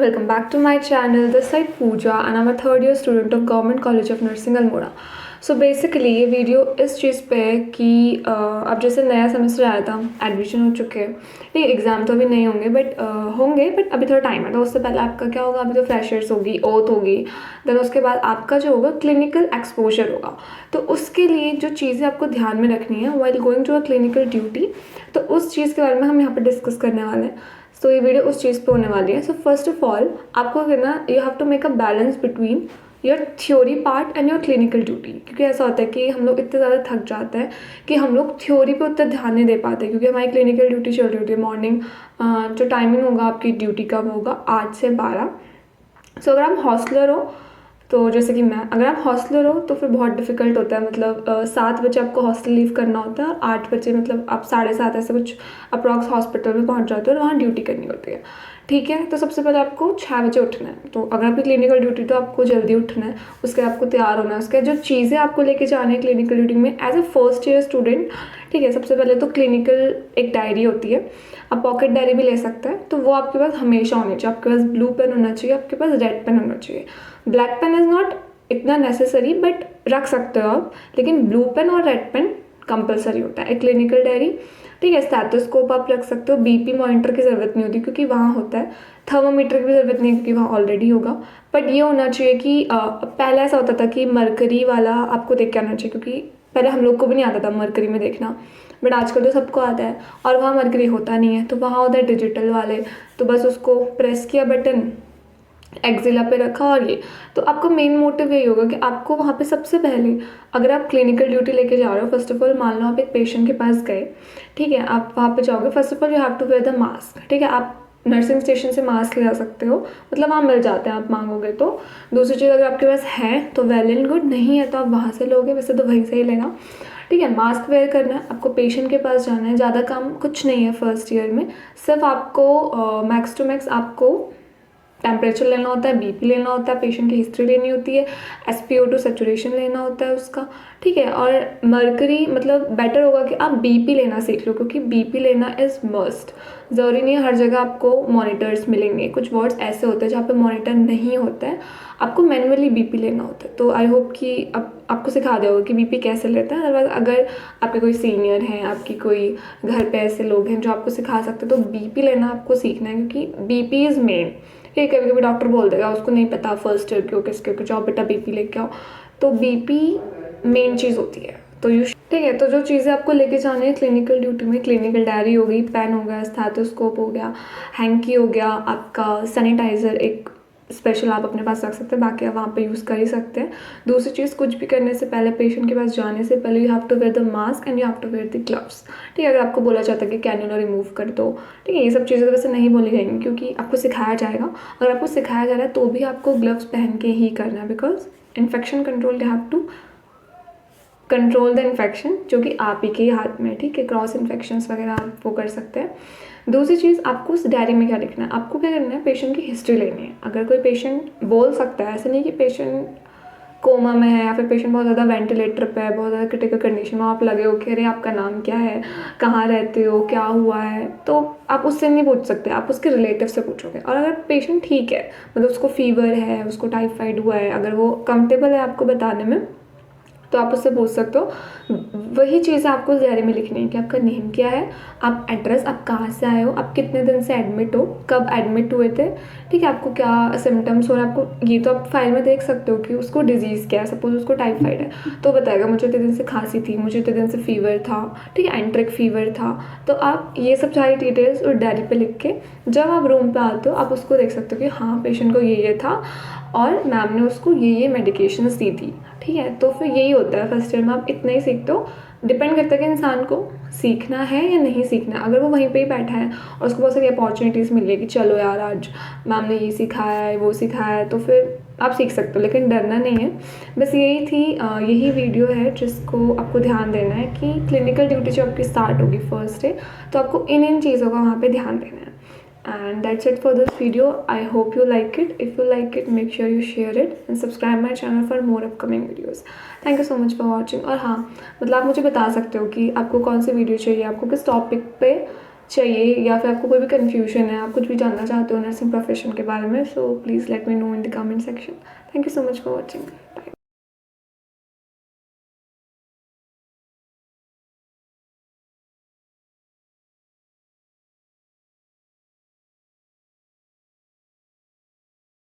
welcome back to my channel. This side Pooja and I'm a third year student of Government College of Nursing Almora. So basically ये video इस चीज़ पे है कि अब जैसे नया सेमेस्टर आया था, एडमिशन हो चुके हैं, ठीक, एग्ज़ाम तो अभी नहीं होंगे बट अभी थोड़ा टाइम है। तो उससे पहले आपका क्या होगा, अभी तो फ्रेशर्स होगी, ओथ होगी, देन उसके बाद आपका जो होगा क्लिनिकल एक्सपोजर होगा। तो उसके लिए जो चीज़ें आपको ध्यान में रखनी है while going to a clinical duty, तो उस चीज़ के बारे में हम यहाँ पर डिस्कस करने वाले हैं। तो ये वीडियो उस चीज़ पे होने वाली है। सो फर्स्ट ऑफ ऑल आपको करना, you have to make a balance between your theory part and your clinical duty. क्योंकि ऐसा होता है कि हम लोग इतने ज़्यादा थक जाते हैं कि हम लोग थ्योरी पे उतना ध्यान नहीं दे पाते, क्योंकि हमारी क्लिनिकल ड्यूटी चल रही होती है। मॉर्निंग जो टाइमिंग होगा आपकी ड्यूटी का वो होगा 8 से 12। सो अगर आप हॉस्टलर हो, तो जैसे कि मैं, अगर आप हॉस्टलर हो तो फिर बहुत डिफिकल्ट होता है। मतलब 7 बजे आपको हॉस्टल लीव करना होता है और 8 बजे मतलब आप 7:30 ऐसे कुछ अप्रॉक्स हॉस्पिटल में पहुंच जाते हो और वहाँ ड्यूटी करनी होती है, ठीक है। तो सबसे पहले आपको 6 बजे उठना है। तो अगर आपकी क्लिनिकल ड्यूटी तो आपको जल्दी उठना है, उसके आपको तैयार होना है। उसके जो चीज़ें आपको लेके जानी है क्लिनिकल ड्यूटी में as a first year student, ठीक है। सबसे पहले तो क्लिनिकल एक डायरी होती है, आप पॉकेट डायरी भी ले सकते हैं, तो वो आपके पास हमेशा होनी चाहिए। आपके पास ब्लू पेन होना चाहिए, आपके पास रेड पेन होना चाहिए। ब्लैक पेन इज़ नॉट इतना नेसेसरी बट रख सकते हो आप, लेकिन ब्लू पेन और रेड पेन कंपलसरी होता है। एक क्लिनिकल डायरी, ठीक है। स्टैथोस्कोप आप रख सकते हो, बीपी मॉनिटर की ज़रूरत नहीं होती क्योंकि वहाँ होता है। थर्मोमीटर की भी ज़रूरत नहीं है क्योंकि वहाँ ऑलरेडी होगा। बट ये होना चाहिए कि पहले ऐसा होता था कि मरकरी वाला आपको देख के आना चाहिए, क्योंकि पहले हम लोग को भी नहीं आता था मरकरी में देखना, बट आजकल तो सबको आता है। और वहाँ मरकरी होता नहीं है, तो वहाँ होता है डिजिटल वाले। तो बस उसको प्रेस किया बटन, एक्जिला पे रखा, और ये तो आपका मेन मोटिव यही होगा कि आपको वहाँ पे सबसे पहले, अगर आप क्लिनिकल ड्यूटी लेके जा रहे हो, फर्स्ट ऑफ ऑल मान लो आप एक पेशेंट के पास गए, ठीक है। आप वहाँ पे जाओगे, first of all you have to wear the mask, ठीक है। आप नर्सिंग स्टेशन से मास्क ले जा सकते हो, मतलब वहाँ मिल जाते हैं, आप मांगोगे तो। दूसरी चीज़, अगर आपके पास है तो वेल एंड गुड, नहीं है तो आप वहाँ से लोगे, वैसे तो वहीं से ही लेना, ठीक है। मास्क वेयर करना है, आपको पेशेंट के पास जाना है, ज़्यादा काम कुछ नहीं है फर्स्ट ईयर में। सिर्फ आपको मैक्स टू मैक्स आपको टेम्परेचर लेना होता है, बीपी लेना होता है, पेशेंट की हिस्ट्री लेनी होती है, SpO2 सेचुरेशन लेना होता है उसका, ठीक है। और मरकरी, मतलब बेटर होगा कि आप बीपी लेना सीख लो, क्योंकि बीपी लेना इज़ मस्ट। ज़रूरी नहीं है हर जगह आपको मॉनिटर्स मिलेंगे, कुछ वार्ड्स ऐसे होते हैं जहाँ पे मॉनिटर नहीं होता है, आपको मैनुअली बीपी लेना होता है। तो आई होप कि अब आपको सिखा दिया होगा कि बीपी कैसे लेते हैं। अदरवाइज अगर आपके कोई सीनियर हैं, आपकी कोई घर पे ऐसे लोग हैं जो आपको सिखा सकते हैं, तो बीपी लेना आपको सीखना है, क्योंकि बीपी इज़ मेन। ठीक है, कभी कभी डॉक्टर बोल देगा उसको नहीं पता फर्स्ट ईयर क्यों किसके क्यों, जाओ बेटा बीपी लेके आओ। तो बीपी मेन चीज़ होती है। तो ठीक है। तो जो चीज़ें आपको लेके जानी है क्लिनिकल ड्यूटी में, क्लिनिकल डायरी हो गई, पेन हो गया, स्टैथोस्कोप हो गया, हैंकी हो गया, आपका सैनिटाइज़र एक स्पेशल आप अपने पास रख सकते हैं, बाकी आप वहाँ पे यूज़ कर ही सकते हैं। दूसरी चीज़, कुछ भी करने से पहले, पेशेंट के पास जाने से पहले, you have to wear the mask and you have to wear the gloves, ठीक है। अगर आपको बोला जाता है कि कैन्युला रिमूव कर दो, ठीक है, ये सब चीज़ें तो वैसे नहीं बोली जाएंगी क्योंकि आपको सिखाया जाएगा। अगर आपको सिखाया जा रहा है तो भी आपको ग्लव्स पहन के ही करना है, because infection control, you have to control the infection, जो कि आप ही के हाथ में है, ठीक है। क्रॉस इन्फेक्शंस वगैरह आप वो कर सकते हैं। दूसरी चीज़, आपको उस डायरी में क्या लिखना है, आपको क्या करना है, पेशेंट की हिस्ट्री लेनी है। अगर कोई पेशेंट बोल सकता है, ऐसे नहीं कि पेशेंट कोमा में है या फिर पेशेंट बहुत ज़्यादा वेंटिलेटर पे है, बहुत ज़्यादा क्रिटिकल कंडीशन में, आप लगे हो कि अरे आपका नाम क्या है, कहाँ रहते हो, क्या हुआ है, तो आप उससे नहीं पूछ सकते, आप उसके रिलेटिव से पूछोगे। और अगर पेशेंट ठीक है, मतलब उसको फीवर है, उसको टाइफाइड हुआ है, अगर वो कंफर्टेबल है आपको बताने में, तो आप उससे पूछ सकते हो। वही चीज़ें आपको उस डायरी में लिखनी है कि आपका नेम क्या है, आप एड्रेस, आप कहाँ से आए हो, आप कितने दिन से एडमिट हो, कब एडमिट हुए थे, ठीक है, आपको क्या सिम्टम्स हो रहे हैं, आपको ये तो आप फाइल में देख सकते हो कि उसको डिजीज़ क्या है। सपोज उसको टाइफाइड है तो बताएगा मुझे इतने दिन से खांसी थी, मुझे इतने दिन से फीवर था, ठीक है, एंट्रिक फीवर था। तो आप ये सब सारी डिटेल्स उस डायरी पर लिख के जब आप रूम पर आते हो, आप उसको देख सकते हो कि हाँ पेशेंट को ये था और मैम ने उसको ये मेडिकेशंस दी थी, ठीक है। तो फिर यही होता है फर्स्ट ईयर में, आप इतना ही सीखते हो। डिपेंड करता है कि इंसान को सीखना है या नहीं सीखना है। अगर वो वहीं पे ही बैठा है और उसको बहुत सारी अपॉर्चुनिटीज़ मिल रही है कि चलो यार आज मैम ने ये सिखाया है, वो सिखाया है, तो फिर आप सीख सकते हो, लेकिन डरना नहीं है। बस यही थी, यही वीडियो है जिसको आपको ध्यान देना है कि क्लिनिकल ड्यूटी जब आपकी स्टार्ट होगी फर्स्ट डे, तो आपको इन चीज़ों का वहाँ पर ध्यान देना है। And that's it for this video. I hope you like it. If you like it, make sure you share it and subscribe my channel for more upcoming videos. Thank you so much for watching. और हाँ, मतलब आप मुझे बता सकते हो कि आपको कौन सी वीडियो चाहिए, आपको किस टॉपिक पे चाहिए या फिर आपको कोई भी कन्फ्यूजन है, आप कुछ भी जानना चाहते हो नर्सिंग प्रोफेशन के बारे में, so please let me know in the comment section. Thank you so much for watching.